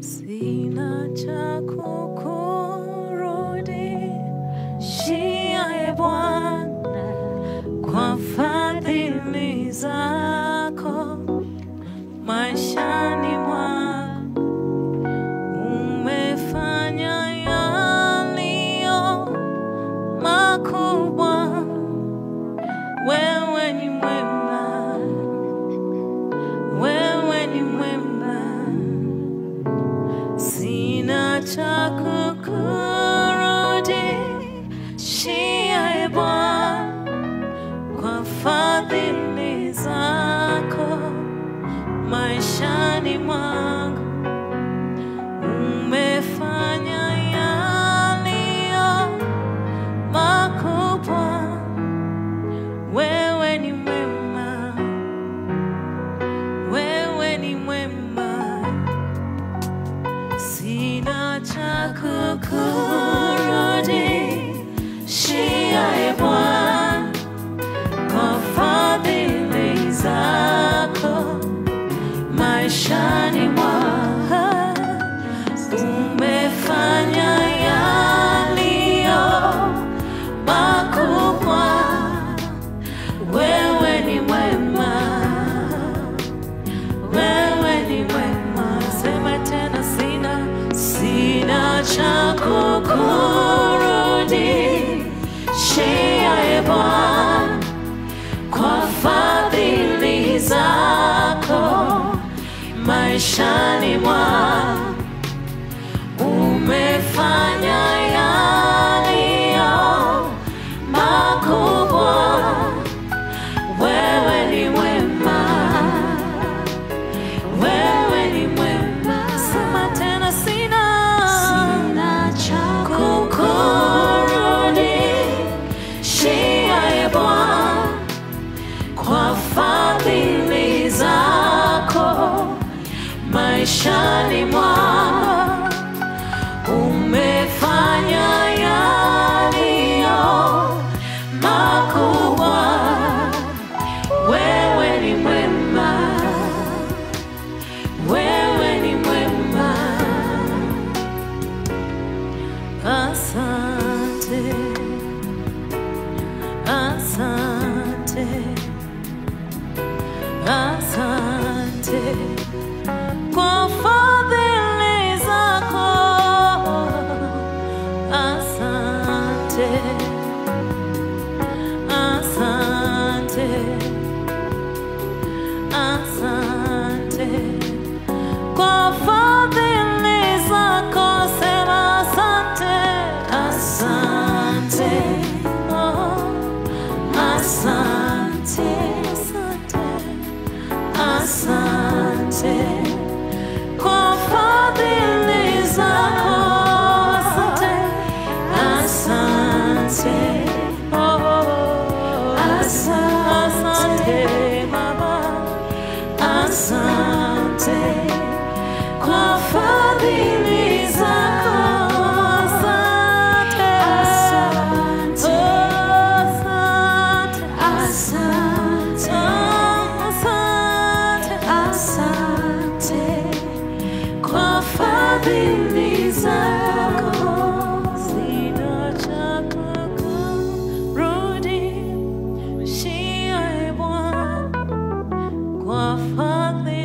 Sina cha kukurudishia, Ee Bwana, kwa fadhili zako maishani mwangu. Umefanya yaliyo makubwa, wewe ni mwema, wewe ni mwema. Sina cha kukurudishia, Ee Bwana, kwa fadhili zako maishani mwangu. Umefanya yaliyo makubwa, wewe ni mwema, wewe ni mwema. Sina cha kukurudishia, Ee Bwana, kwa fadhili zako maishani mwangu. Umefanya yaliyo makubwa, wewe ni mwema, wewe ni mwema. Sema tena, sina cha kukurudishia, Ee Bwana, kwa fadhili zako maishani mwangu. Umefanya yaliyo makubwa, wewe ni mwema, wewe ni mwema. Sema tena, sina cha kukurudishia, Ee Bwana, kwa fadhili zako maishani mwangu. Umefanya yaliyo makubwa, wewe ni mwema, wewe ni mwema. Asante, asante, asante kwa fadhili zako. Asante, asante, asante kwa fadhili zako. Sema asante, asante, oh, asante, asante, asante kwa fadhili zako. Asante, oh, asante Baba, asante kwa fadhili zako. Asante, asante, asante, asante, asante kwa fadhili zako. Sina cha kukurudishia, Ee Bwana, kwa fadhili